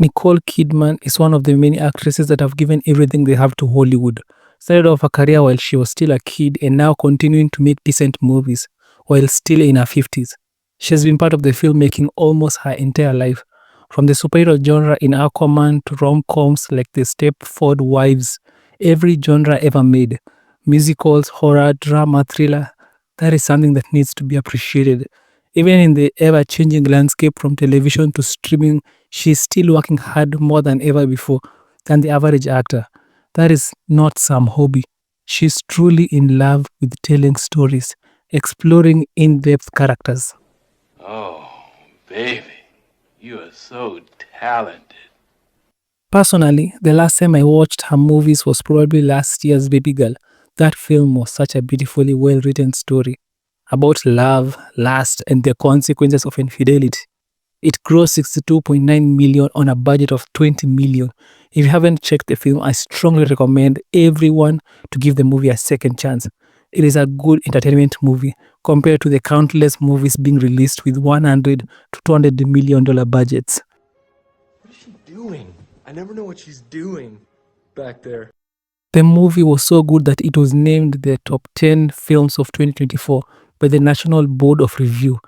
Nicole Kidman is one of the many actresses that have given everything they have to Hollywood. Started off her career while she was still a kid and now continuing to make decent movies while still in her 50s. She has been part of the filmmaking almost her entire life, from the superhero genre in Aquaman to rom-coms like The Stepford Wives, every genre ever made, musicals, horror, drama, thriller. That is something that needs to be appreciated. Even in the ever-changing landscape from television to streaming, she's still working hard more than ever before than the average actor. That is not some hobby. She's truly in love with telling stories, exploring in-depth characters. Oh, baby, you are so talented. Personally, the last time I watched her movies was probably last year's Babygirl. That film was such a beautifully well-written story about love, lust, and the consequences of infidelity. It grossed 62.9 million on a budget of 20 million. If you haven't checked the film, I strongly recommend everyone to give the movie a second chance. It is a good entertainment movie compared to the countless movies being released with 100 to 200 million dollar budgets. What is she doing? I never know what she's doing back there. The movie was so good that it was named the top 10 films of 2024 by the National Board of Review.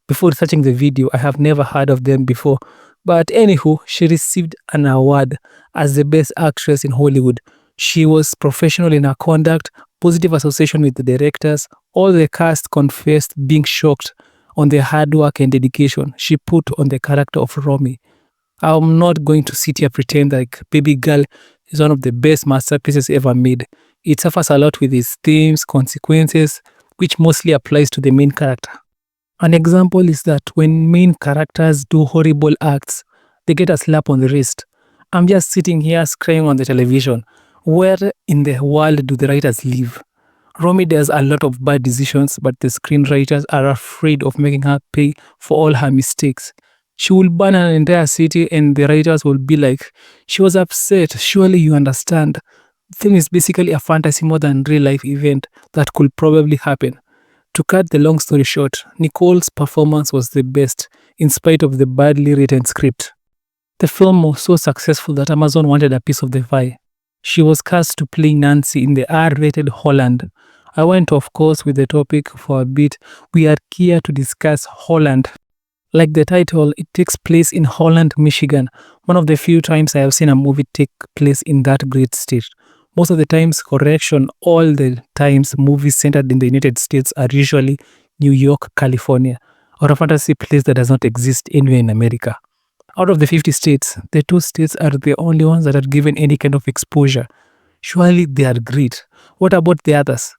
Before researching the video, I have never heard of them before. But anywho, she received an award as the best actress in Hollywood. She was professional in her conduct, positive association with the directors. All the cast confessed being shocked on the hard work and dedication she put on the character of Romy. I'm not going to sit here pretend like Babygirl is one of the best masterpieces ever made. It suffers a lot with its themes, consequences, which mostly applies to the main character. An example is that when main characters do horrible acts, they get a slap on the wrist. I'm just sitting here screaming on the television. Where in the world do the writers live? Romy does a lot of bad decisions, but the screenwriters are afraid of making her pay for all her mistakes. She will burn an entire city and the writers will be like, she was upset, surely you understand. The film is basically a fantasy more than real life event that could probably happen. To cut the long story short, Nicole's performance was the best in spite of the badly written script. The film was so successful that Amazon wanted a piece of the pie. She was cast to play Nancy in the R-rated Holland. I went off course with the topic for a bit. We are here to discuss Holland. Like the title, it takes place in Holland, Michigan, one of the few times I have seen a movie take place in that great state. Most of the times, correction, all the times movies centered in the United States are usually New York, California, or a fantasy place that does not exist anywhere in America. Out of the 50 states, the 2 states are the only ones that are given any kind of exposure. Surely they are great. What about the others?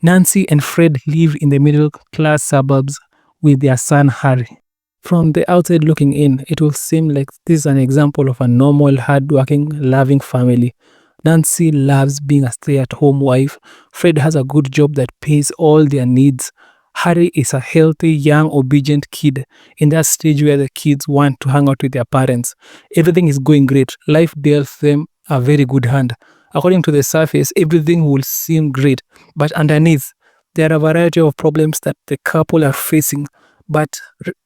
Nancy and Fred live in the middle-class suburbs with their son Harry. From the outside looking in, it will seem like this is an example of a normal, hard-working, loving family. Nancy loves being a stay-at-home wife. Fred has a good job that pays all their needs. Harry is a healthy, young, obedient kid in that stage where the kids want to hang out with their parents. Everything is going great. Life deals them a very good hand. According to the surface, everything will seem great, but underneath, there are a variety of problems that the couple are facing, but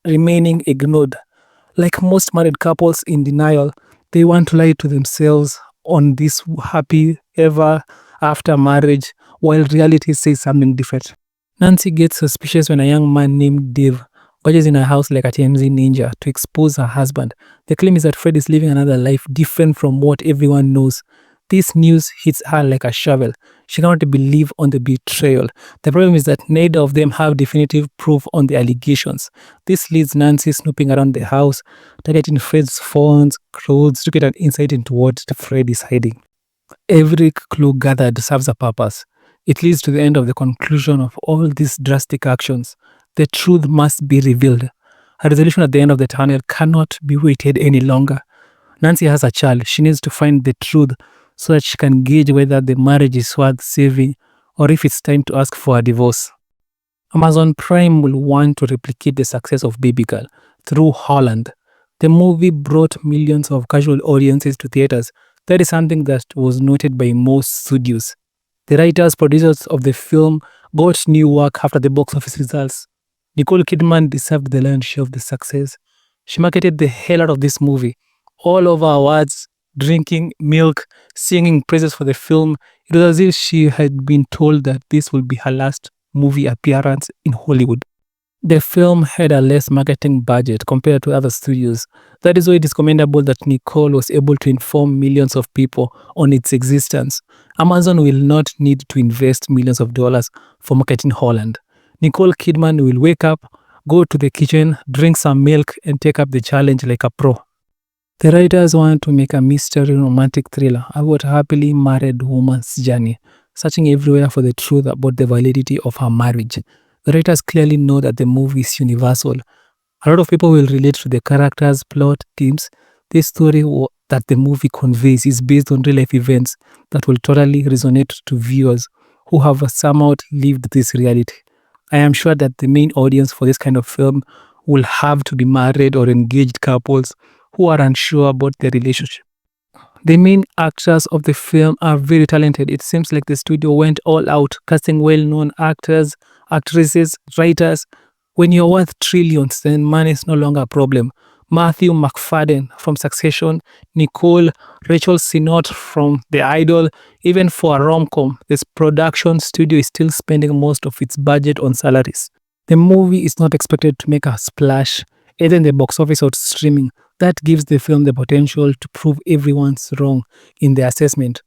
remaining ignored. Like most married couples in denial, they want to lie to themselves on this happy ever after marriage, while reality says something different. Nancy gets suspicious when a young man named Dave watches in her house like a TMZ ninja to expose her husband. The claim is that Fred is living another life different from what everyone knows. This news hits her like a shovel. She cannot believe on the betrayal. The problem is that neither of them have definitive proof on the allegations. This leads Nancy snooping around the house, targeting Fred's phones, clothes to get an insight into what Fred is hiding. Every clue gathered serves a purpose. It leads to the end of the conclusion of all these drastic actions. The truth must be revealed. A resolution at the end of the tunnel cannot be waited any longer. Nancy has a child. She needs to find the truth so that she can gauge whether the marriage is worth saving or if it's time to ask for a divorce. Amazon Prime will want to replicate the success of Babygirl through Holland. The movie brought millions of casual audiences to theaters. That is something that was noted by most studios. The writers, producers of the film got new work after the box office results. Nicole Kidman deserved the lion's share of the success. She marketed the hell out of this movie. all over awards, drinking milk, singing praises for the film. It was as if she had been told that this would be her last movie appearance in Hollywood. The film had a less marketing budget compared to other studios. That is why it is commendable that Nicole was able to inform millions of people on its existence. Amazon will not need to invest millions of dollars for marketing Holland. Nicole Kidman will wake up, go to the kitchen, drink some milk, and take up the challenge like a pro. The writers want to make a mystery romantic thriller about a happily married woman's journey, searching everywhere for the truth about the validity of her marriage. The writers clearly know that the movie is universal. A lot of people will relate to the characters, plot, themes. This story that the movie conveys is based on real life events that will totally resonate to viewers who have somehow lived this reality. I am sure that the main audience for this kind of film will have to be married or engaged couples who are unsure about their relationship. The main actors of the film are very talented. It seems like the studio went all out, casting well-known actors, actresses, writers. When you're worth trillions, then money is no longer a problem. Matthew McFadden from Succession, Nicole, Rachel Sennott from The Idol. Even for a rom-com, this production studio is still spending most of its budget on salaries. The movie is not expected to make a splash, either in the box office or streaming. That gives the film the potential to prove everyone's wrong in their assessment.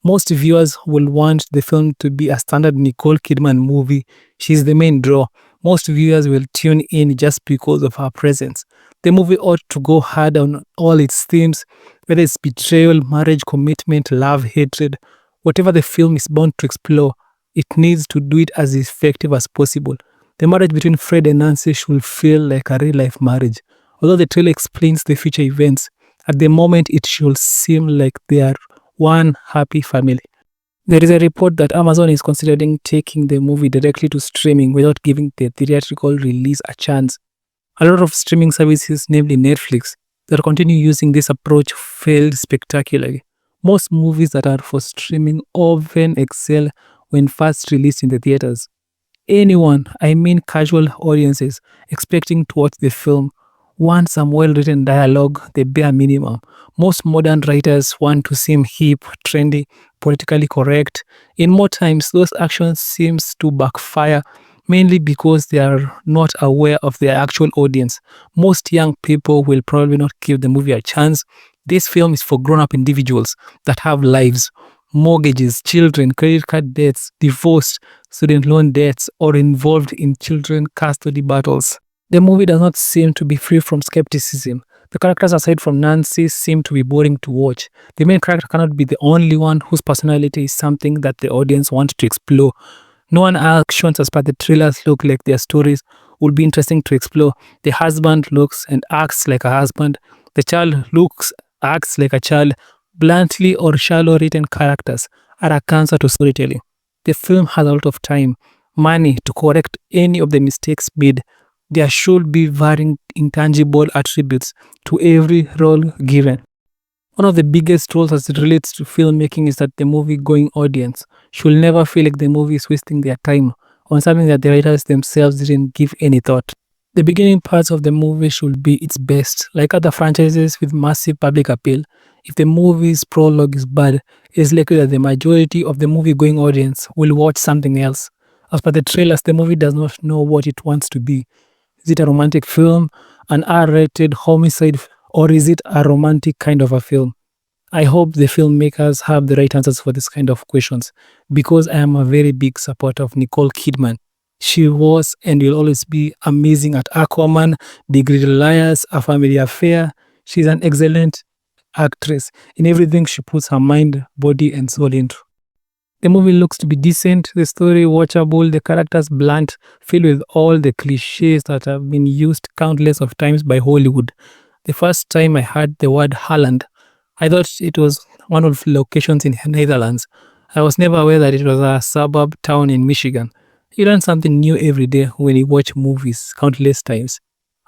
Most viewers will want the film to be a standard Nicole Kidman movie. She's the main draw. Most viewers will tune in just because of her presence. The movie ought to go hard on all its themes, whether it's betrayal, marriage, commitment, love, hatred. Whatever the film is bound to explore, it needs to do it as effective as possible. The marriage between Fred and Nancy should feel like a real-life marriage. Although the trailer explains the future events, at the moment it should seem like they are one happy family. There is a report that Amazon is considering taking the movie directly to streaming without giving the theatrical release a chance. A lot of streaming services, namely Netflix, that continue using this approach failed spectacularly. Most movies that are for streaming often excel when first released in the theaters. Anyone, I mean casual audiences, expecting to watch the film want some well-written dialogue, the bare minimum. Most modern writers want to seem hip, trendy, politically correct. In more times, those actions seems to backfire, mainly because they are not aware of their actual audience. Most young people will probably not give the movie a chance. This film is for grown-up individuals that have lives, mortgages, children, credit card debts, divorce, student loan debts, or involved in children custody battles. The movie does not seem to be free from skepticism. The characters aside from Nancy seem to be boring to watch. The main character cannot be the only one whose personality is something that the audience wants to explore. No one actions as per the trailers look like their stories would be interesting to explore. The husband looks and acts like a husband. The child looks, acts like a child. Bluntly or shallow written characters are a cancer to storytelling. The film has a lot of time, money to correct any of the mistakes made. There should be varying intangible attributes to every role given. One of the biggest roles as it relates to filmmaking is that the movie-going audience should never feel like the movie is wasting their time on something that the writers themselves didn't give any thought. The beginning parts of the movie should be its best. Like other franchises with massive public appeal, if the movie's prologue is bad, it is likely that the majority of the movie-going audience will watch something else. As per the trailers, the movie does not know what it wants to be. Is it a romantic film, an R-rated homicide, or is it a romantic kind of a film? I hope the filmmakers have the right answers for this kind of questions, because I am a very big supporter of Nicole Kidman. She was and will always be amazing at Aquaman, Big Little Liars, A Family Affair. She's an excellent actress in everything she puts her mind, body, and soul into. The movie looks to be decent, the story watchable, the characters blunt, filled with all the cliches that have been used countless of times by Hollywood. The first time I heard the word Holland, I thought it was one of the locations in the Netherlands. I was never aware that it was a suburb town in Michigan. You learn something new every day when you watch movies countless times.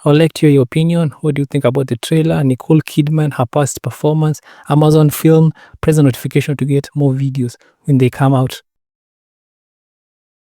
I would like to hear your opinion. What do you think about the trailer, Nicole Kidman, her past performance, Amazon film? Press the notification to get more videos when they come out.